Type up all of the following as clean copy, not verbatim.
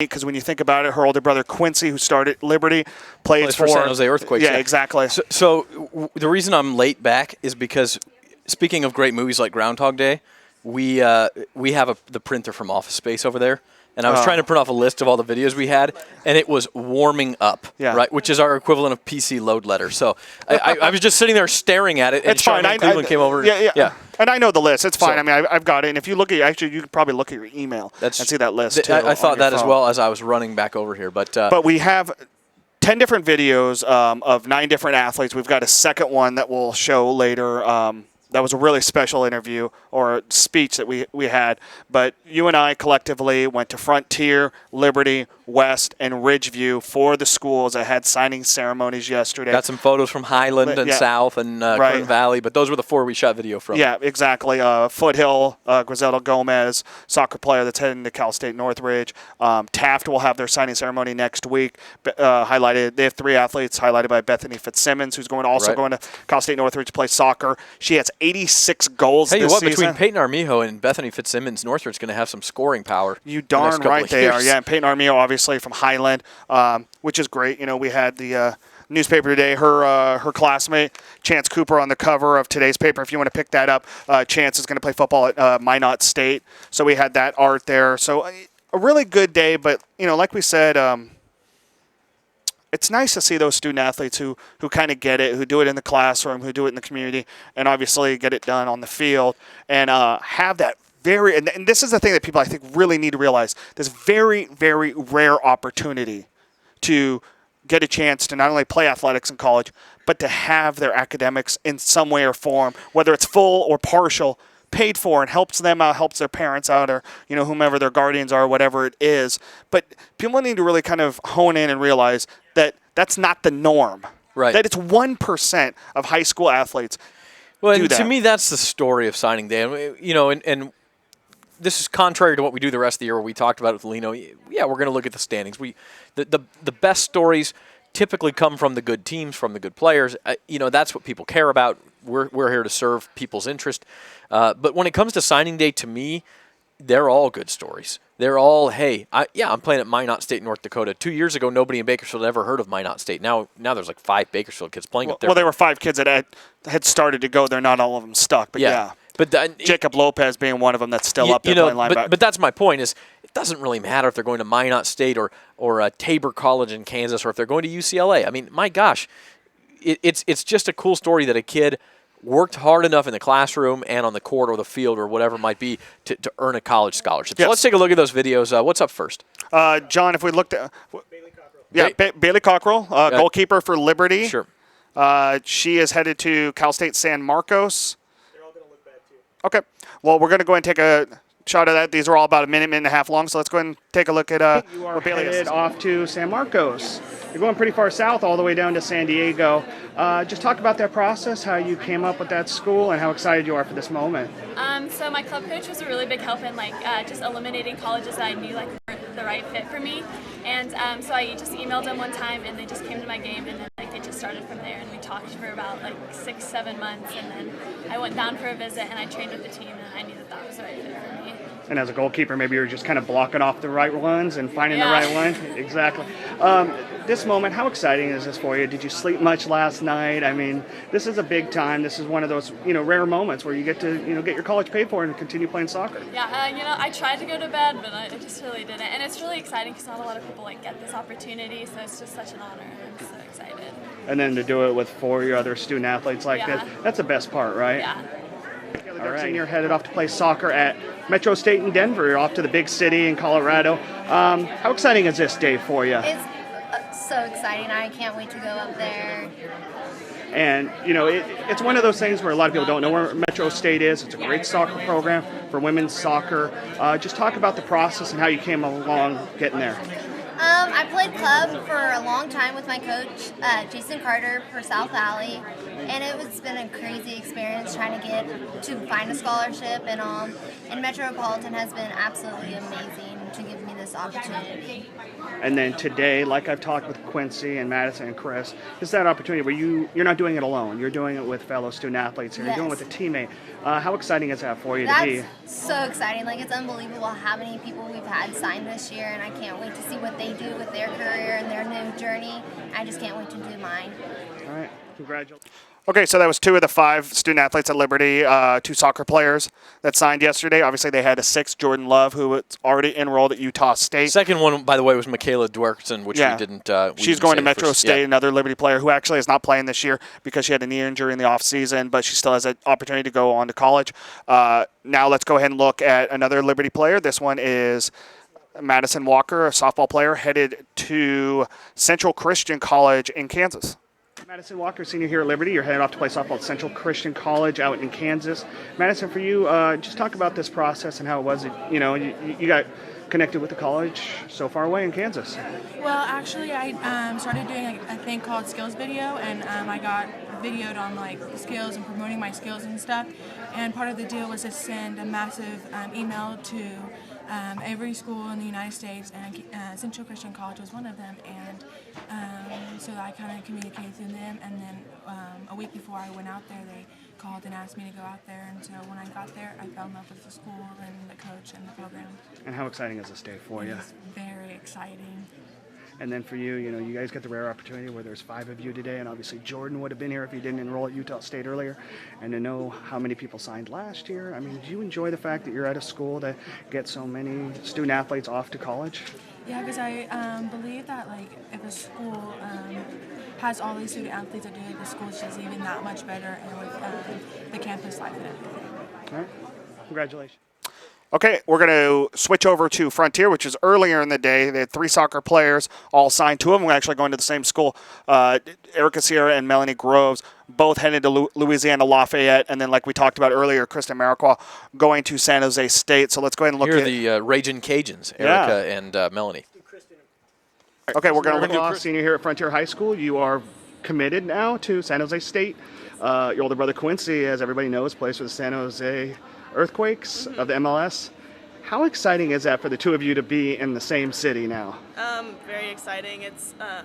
because when you think about it, her older brother Quincy, who started Liberty, plays for San Jose Earthquakes. Yeah, exactly. So the reason I'm late back is because, speaking of great movies like Groundhog Day, we have the printer from Office Space over there. And I was trying to print off a list of all the videos we had, and it was warming up, right? Which is our equivalent of PC load letter. So I was just sitting there staring at it, and Sean Cleveland came over. Yeah. And I know the list. It's fine. So, I mean, I've got it. And if you look at actually, you could probably look at your email and see that list, too. I thought that as well as I was running back over here. But we have 10 different videos of 9 different athletes. We've got a second one that we'll show later. That was a really special interview or speech that we had. But you and I collectively went to Frontier, Liberty, West, and Ridgeview for the schools that had signing ceremonies yesterday. Got some photos from Highland and South and Kern Valley, but those were the 4 we shot video from. Yeah, exactly. Foothill, Griselda Gomez, soccer player that's heading to Cal State Northridge. Taft will have their signing ceremony next week. Highlighted, they have 3 athletes highlighted by Bethany Fitzsimmons, who's going to Cal State Northridge to play soccer. She has 86 goals this season. Between Peyton Armijo and Bethany Fitzsimmons, Northridge's going to have some scoring power. You darn right they are. Yeah, and Peyton Armijo, obviously, from Highland, which is great. You know, we had the newspaper today, her classmate, Chance Cooper, on the cover of today's paper. If you want to pick that up, Chance is going to play football at Minot State. So we had that art there. So a really good day, but, you know, like we said, it's nice to see those student athletes who kind of get it, who do it in the classroom, who do it in the community, and obviously get it done on the field, and have that and this is the thing that people, I think, really need to realize, this very, very rare opportunity to get a chance to not only play athletics in college, but to have their academics in some way or form, whether it's full or partial, paid for, and helps them out, helps their parents out, or, you know, whomever their guardians are, whatever it is. But people need to really kind of hone in and realize that that's not the norm. Right. That it's 1% of high school athletes. Well, and to me, that's the story of signing day. You know, and this is contrary to what we do the rest of the year, where we talked about it with Lino. Yeah, we're going to look at the standings. The best stories typically come from the good teams, from the good players. You know, that's what people care about. We're here to serve people's interest. But when it comes to signing day, to me, they're all good stories. They're all, hey, I'm playing at Minot State, North Dakota. 2 years ago, nobody in Bakersfield had ever heard of Minot State. Now there's like 5 Bakersfield kids playing up there. Well, there were 5 kids that had started to go. They're not all of them stuck, but yeah. But Jacob Lopez being one of them that's still up there playing linebacker. But that's my point, is it doesn't really matter if they're going to Minot State or Tabor College in Kansas, or if they're going to UCLA. I mean, my gosh, it's just a cool story that a kid worked hard enough in the classroom and on the court or the field or whatever it might be to earn a college scholarship. So let's take a look at those videos. What's up first? John, if we looked at Bailey Cockrell, goalkeeper for Liberty. Sure. She is headed to Cal State San Marcos. They're all going to look bad, too. Okay. Well, we're going to go and take a shot of that. These are all about a minute and a half long, so let's go ahead and take a look at you are headed off to San Marcos. You're going pretty far south, all the way down to San Diego. Just talk about that process, how you came up with that school, and how excited you are for this moment. So my club coach was a really big help in just eliminating colleges that I knew weren't the right fit for me. And so I just emailed them one time, and they just came to my game, and then it just started from there. And we talked for about 6-7 months, and then I went down for a visit, and I trained with the team, and I knew that was the right fit for me. And as a goalkeeper, maybe you're just kind of blocking off the right ones and finding the right one. Exactly. This moment, how exciting is this for you? Did you sleep much last night? I mean, this is a big time. This is one of those, rare moments where you get to, get your college paid for and continue playing soccer. Yeah, I tried to go to bed, but I just really didn't. And it's really exciting because not a lot of people get this opportunity, so it's just such an honor. I'm so excited. And then to do it with 4 of your other student athletes like this, that's the best part, right? Yeah. All right. You're headed off to play soccer at Metro State in Denver. You're off to the big city in Colorado. How exciting is this day for you? It's so exciting. I can't wait to go up there. And, it's one of those things where a lot of people don't know where Metro State is. It's a great soccer program for women's soccer. Just talk about the process and how you came along getting there. I played club for a long time with my coach, Jason Carter, for South Valley, and it's been a crazy experience trying to find a scholarship, and Metropolitan has been absolutely amazing to give me this opportunity. And then today, like I've talked with Quincy and Madison and Chris, is that opportunity where you're not doing it alone. You're doing it with fellow student athletes here. You're doing it with a teammate. How exciting is that for you to be? That's so exciting. Like, it's unbelievable how many people we've had sign this year, and I can't wait to see what they do with their career and their new journey. I just can't wait to do mine. All right. Congratulations. Okay, so that was 2 of the 5 student athletes at Liberty, 2 soccer players that signed yesterday. Obviously, they had a 6th, Jordan Love, who was already enrolled at Utah State. Second one, by the way, was Michaela Dwerkson, which we didn't. She's going to Metro State, another Liberty player who actually is not playing this year because she had a knee injury in the offseason, but she still has an opportunity to go on to college. Now let's go ahead and look at another Liberty player. This one is Madison Walker, a softball player, headed to Central Christian College in Kansas. Madison Walker, senior here at Liberty. You're headed off to play softball at Central Christian College out in Kansas. Madison, for you, just talk about this process and how it was. You got connected with the college so far away in Kansas. Well, actually, I started doing a thing called Skills Video, and I got videoed on skills and promoting my skills and stuff. And part of the deal was to send a massive email to every school in the United States, and Central Christian College was one of them. And so I kind of communicated through them. And then a week before I went out there, they called and asked me to go out there. And so when I got there, I fell in love with the school and the coach and the program. And how exciting is this day for you? It's very exciting. And then for you, you guys get the rare opportunity where there's 5 of you today, and obviously Jordan would have been here if he didn't enroll at Utah State earlier. And to know how many people signed last year, I mean, do you enjoy the fact that you're at a school that gets so many student athletes off to college? Yeah, because I believe that if a school has all these student athletes that do it, the school's just even that much better, and with the campus life and everything. All right, congratulations. Okay, we're going to switch over to Frontier, which is earlier in the day. They had 3 soccer players, all signed. 2 of them were actually going to the same school. Erica Sierra and Melanie Groves both headed to Louisiana Lafayette. And then, like we talked about earlier, Kristen Marquardt going to San Jose State. So let's go ahead and look Here at the Ragin' Cajuns, Erica and Melanie. Okay, we're going to look Senior here at Frontier High School. You are committed now to San Jose State. Your older brother Quincy, as everybody knows, plays for the San Jose Earthquakes of the MLS. How exciting is that for the 2 of you to be in the same city now? Very exciting. It's I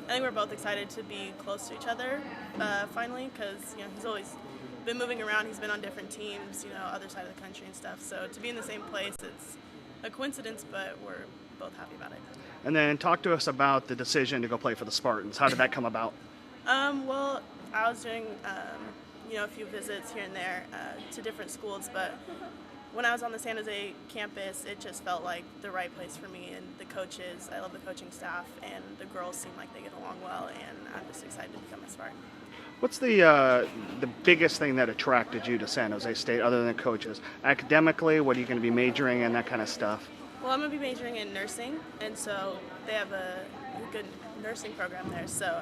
think we're both excited to be close to each other finally, because he's always been moving around. He's been on different teams, other side of the country and stuff. So to be in the same place, it's a coincidence, but we're both happy about it. And then talk to us about the decision to go play for the Spartans. How did that come about? Well, I was doing a few visits here and there to different schools, but when I was on the San Jose campus, it just felt like the right place for me, and the coaches, I love the coaching staff, and the girls seem like they get along well, and I'm just excited to become a Spartan. What's the biggest thing that attracted you to San Jose State other than coaches? Academically, what are you going to be majoring in, that kind of stuff? Well, I'm going to be majoring in nursing, and so they have a good nursing program there, so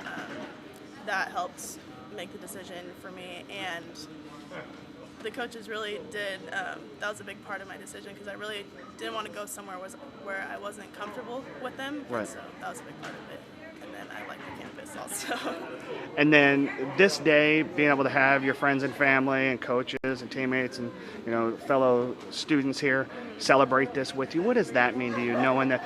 that helped make the decision for me. And the coaches really did, that was a big part of my decision, because I really didn't want to go somewhere where I wasn't comfortable with them. Right. So that was a big part of it. And then I like the campus also. And then this day, being able to have your friends and family and coaches and teammates and fellow students here celebrate this with you, what does that mean to you, knowing that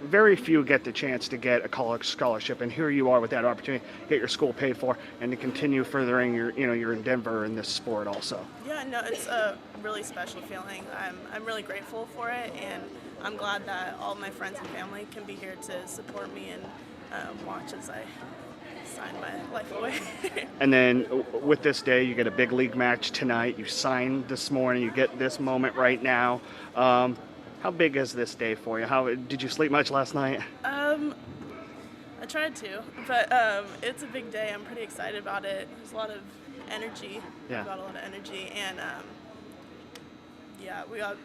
very few get the chance to get a college scholarship, and here you are with that opportunity to get your school paid for and to continue furthering your endeavor in this sport also? Yeah, no, it's a really special feeling. I'm really grateful for it, and I'm glad that all my friends and family can be here to support me and watch as I sign my life away. And then with this day, you get a big league match tonight. You signed this morning. You get this moment right now. How big is this day for you? How did you sleep much last night? I tried to, but it's a big day. I'm pretty excited about it. There's a lot of energy. Yeah. We've got a lot of energy, and we got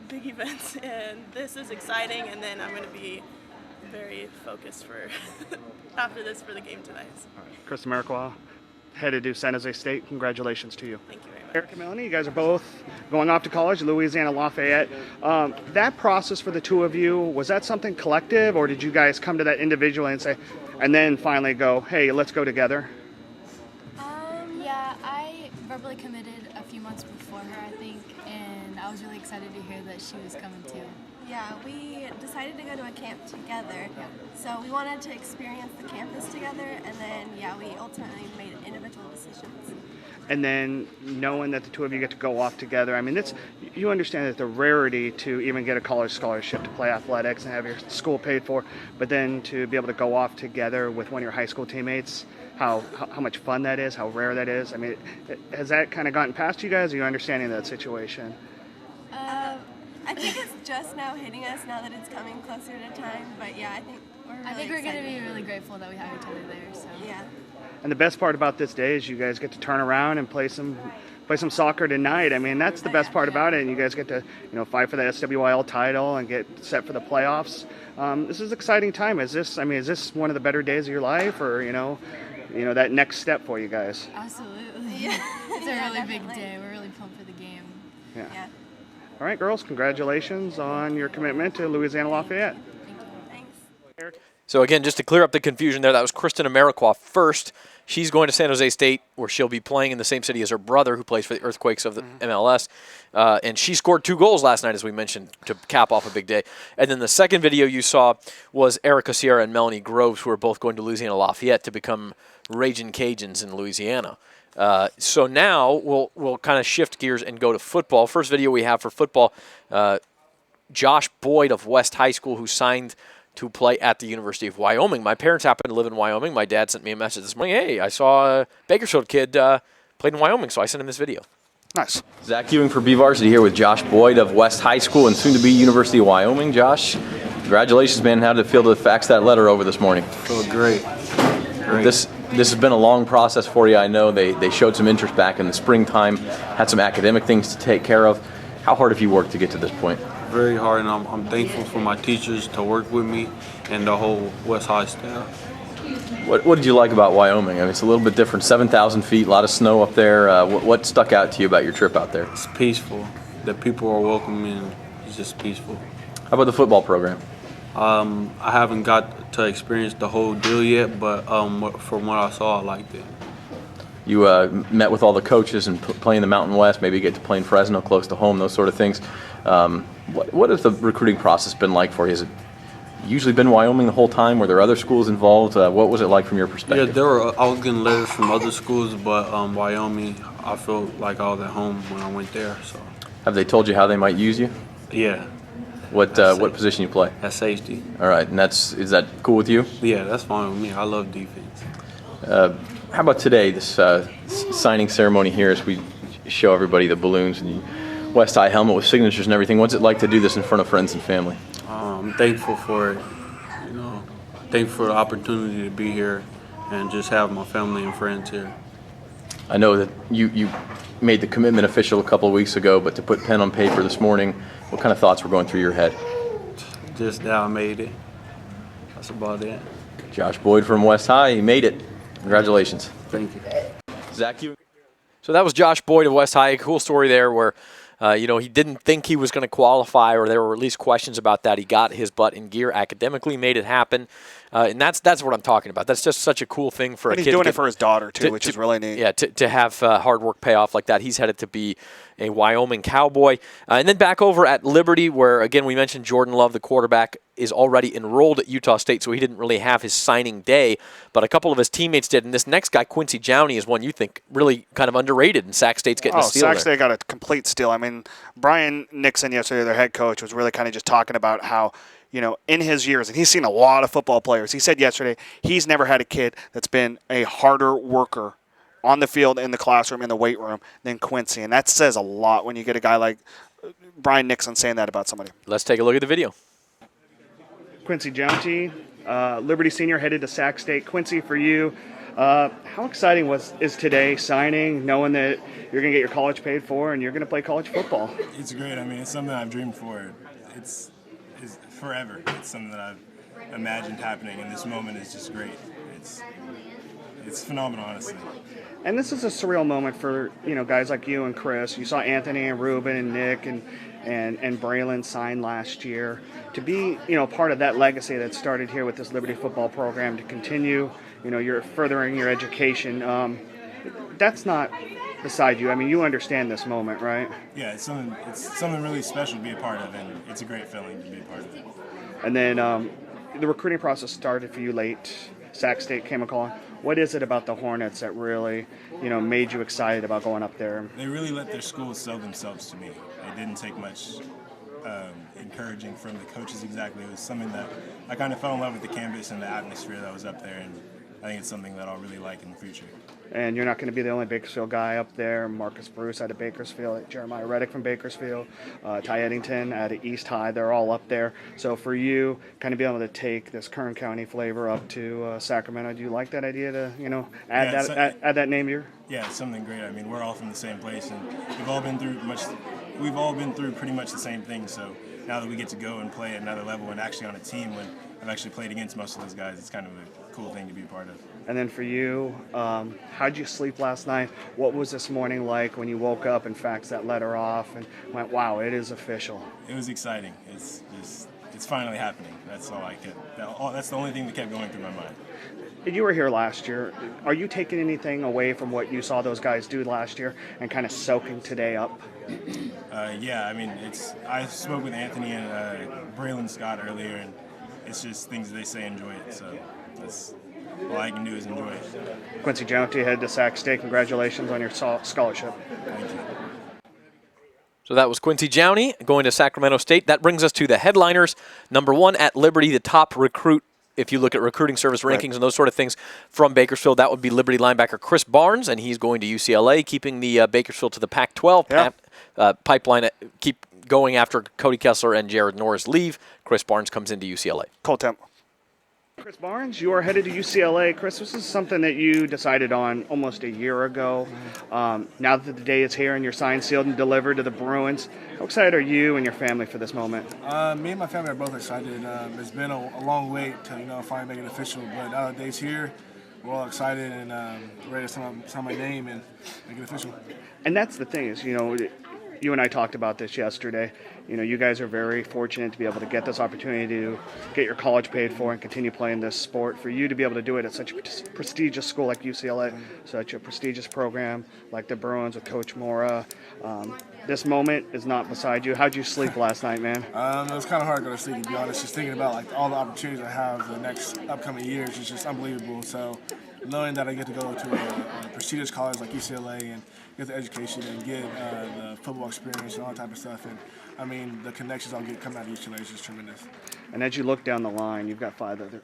big events, and this is exciting. And then I'm going to be very focused for after this for the game tonight. All right. Kristen Marquardt, headed to San Jose State. Congratulations to you. Thank you very much. Eric and Melanie, you guys are both going off to college, Louisiana Lafayette. That process for the 2 of you, was that something collective, or did you guys come to that individually and say, and then finally go, hey, let's go together? Yeah, I verbally committed a few months before her, I think, and I was really excited to hear that she was coming too. Yeah, we decided to go to a camp together. So we wanted to experience the campus together, and then, yeah, we ultimately made individual decisions. And then knowing that the two of you get to go off together, I mean, you understand that the rarity to even get a college scholarship to play athletics and have your school paid for, but then to be able to go off together with one of your high school teammates, how much fun that is, how rare that is. I mean, has that kind of gotten past you guys? Are you understanding that situation? I think it's just now hitting us now that it's coming closer to time, but yeah, I think we're going to be really grateful that we have each other there. So Yeah. And the best part about this day is you guys get to turn around and play some soccer tonight. I mean, that's the best part about it. And you guys get to, fight for the SWIL title and get set for the playoffs. This is an exciting time. Is this one of the better days of your life, or that next step for you guys? absolutely, Yeah. it's a Yeah, really big definitely. day. We're really pumped for the game. Yeah. All right, girls, congratulations on your commitment to Louisiana Lafayette. Thanks. So again, just to clear up the confusion there, that was Kristen Ameriqua first. She's going to San Jose State, where she'll be playing in the same city as her brother, who plays for the Earthquakes of the MLS. And she scored 2 goals last night, as we mentioned, to cap off a big day. And then the second video you saw was Erica Sierra and Melanie Groves, who are both going to Louisiana Lafayette to become Ragin' Cajuns in Louisiana. So now we'll kind of shift gears and go to football. First video we have for football, Josh Boyd of West High School, who signed to play at the University of Wyoming. My parents happen to live in Wyoming. My dad sent me a message this morning. Hey, I saw a Bakersfield kid played in Wyoming, so I sent him this video. Nice. Zach Ewing for BVarsity here with Josh Boyd of West High School and soon to be University of Wyoming. Josh, congratulations, man. How did it feel to fax that letter over this morning? Felt great. This has been a long process for you. I know they showed some interest back in the springtime, had some academic things to take care of. How hard have you worked to get to this point? Very hard, and I'm thankful for my teachers to work with me and the whole West High staff. What did you like about Wyoming? I mean, it's a little bit different, 7,000 feet, a lot of snow up there. What stuck out to you about your trip out there? It's peaceful. The people are welcoming. It's just peaceful. How about the football program? I haven't got to experience the whole deal yet, but from what I saw, I liked it. You met with all the coaches and play in the Mountain West, maybe get to play in Fresno, close to home, those sort of things. What has the recruiting process been like for you? Has it usually been Wyoming the whole time? Were there other schools involved? What was it like from your perspective? Yeah, I was getting letters from other schools, but Wyoming, I felt like I was at home when I went there. So. Have they told you how they might use you? Yeah. What position you play? At safety. All right, and is that cool with you? Yeah, that's fine with me. I love defense. How about today, this signing ceremony here, as we show everybody the balloons and the West High helmet with signatures and everything? What's it like to do this in front of friends and family? I'm thankful for it. Thankful for the opportunity to be here and just have my family and friends here. I know that you made the commitment official a couple of weeks ago, but to put pen on paper this morning, what kind of thoughts were going through your head? Just that I made it. That's about it. Josh Boyd from West High, he made it. Congratulations. Thank you. Zach, you. So that was Josh Boyd of West High. Cool story there where, he didn't think he was going to qualify, or there were at least questions about that. He got his butt in gear academically, made it happen. And that's what I'm talking about. That's just such a cool thing for a kid. He's doing it for his daughter, too, which is really neat. Yeah, to have hard work pay off like that. He's headed to be a Wyoming Cowboy. And then back over at Liberty, where, again, we mentioned Jordan Love, the quarterback, is already enrolled at Utah State, so he didn't really have his signing day. But a couple of his teammates did. And this next guy, Quincy Jowney, is one you think really kind of underrated, and Sac State's getting a steal Sac there. State got a complete steal. I mean, Brian Nixon yesterday, their head coach, was really kind of just talking about how, in his years, and he's seen a lot of football players. He said yesterday he's never had a kid that's been a harder worker on the field, in the classroom, in the weight room than Quincy. And that says a lot when you get a guy like Brian Nixon saying that about somebody. Let's take a look at the video. Quincy Jowney, Liberty senior, headed to Sac State. Quincy, for you, how exciting is today signing, knowing that you're going to get your college paid for and you're going to play college football? It's great. I mean, it's something I've dreamed for. It's forever. It's something that I've imagined happening, and this moment is just great. It's phenomenal, honestly. And this is a surreal moment for guys like you and Chris. You saw Anthony and Ruben and Nick and Braylon sign last year. To be part of that legacy that started here with this Liberty football program, to continue you're furthering your education. That's not beside you. I mean, you understand this moment, right? Yeah, it's something really special to be a part of, and it's a great feeling to be a part of it. And then the recruiting process started for you late. Sac State came calling. What is it about the Hornets that really, made you excited about going up there? They really let their schools sell themselves to me. It didn't take much encouraging from the coaches exactly. It was something that I kind of fell in love with the campus and the atmosphere that was up there, and I think it's something that I'll really like in the future. And you're not going to be the only Bakersfield guy up there. Marcus Bruce out of Bakersfield, Jeremiah Reddick from Bakersfield, Ty Eddington out of East High. They're all up there. So for you, kind of be able to take this Kern County flavor up to Sacramento, do you like that idea to, add that name here? Yeah, it's something great. I mean, we're all from the same place, and we've all been through pretty much the same thing. So now that we get to go and play at another level and actually on a team when I've actually played against most of those guys, it's kind of a cool thing to be a part of. And then for you, how'd you sleep last night? What was this morning like when you woke up and faxed that letter off and went, wow, it is official? It was exciting. It's finally happening. That's all I could. That's the only thing that kept going through my mind. You were here last year. Are you taking anything away from what you saw those guys do last year and kind of soaking today up? Yeah, I mean, I spoke with Anthony and Braylon Scott earlier, and it's just things they say, enjoy it. So that's all I can do is enjoy it. Quincy Jounty headed to Sac State. Congratulations on your scholarship. Thank you. So that was Quincy Jounty going to Sacramento State. That brings us to the headliners. Number 1 at Liberty, the top recruit, if you look at recruiting service rankings and those sort of things from Bakersfield, that would be Liberty linebacker Chris Barnes, and he's going to UCLA, keeping the Bakersfield to the Pac-12 pipeline. Keep going after Cody Kessler and Jared Norris leave. Chris Barnes comes into UCLA. Cole Temp. Chris Barnes, you are headed to UCLA. Chris, this is something that you decided on almost a year ago. Now that the day is here and you're signed, sealed, and delivered to the Bruins, how excited are you and your family for this moment? Me and my family are both excited. It's been a long wait to finally make it official, but now the day's here. We're all excited and ready to sign my name and make it official. And that's the thing is, you and I talked about this yesterday. You guys are very fortunate to be able to get this opportunity to get your college paid for and continue playing this sport. For you to be able to do it at such a prestigious school like UCLA, such a prestigious program like the Bruins with Coach Mora, this moment is not beside you. How'd you sleep last night, man? It was kind of hard to go to sleep, to be honest. Just thinking about all the opportunities I have the next upcoming years is just unbelievable. So knowing that I get to go to a prestigious college like UCLA and get the education and get the football experience and all that type of stuff, and I mean the connections I'll get coming out of UCLA is just tremendous. And as you look down the line, you've got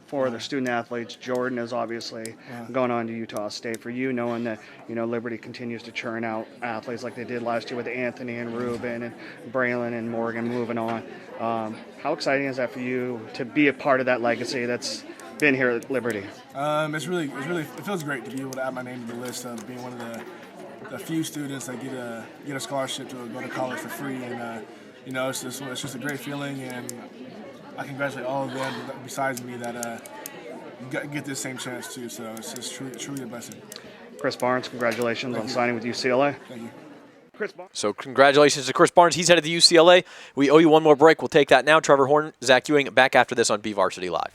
four other student athletes. Jordan is obviously going on to Utah State. For you, knowing that Liberty continues to churn out athletes like they did last year with Anthony and Ruben and Braylon and Morgan moving on, how exciting is that for you to be a part of that legacy that's been here at Liberty? It feels great to be able to add my name to the list of being one of the few students that get a scholarship to go to college for free, and it's just a great feeling, and I congratulate all of them besides me that get this same chance too. So it's just truly a blessing. Chris Barnes, congratulations on signing with UCLA. Thank you. Chris Barnes. So congratulations to Chris Barnes. He's headed to UCLA. We owe you one more break. We'll take that now. Trevor Horn, Zach Ewing, back after this on BVarsity Live.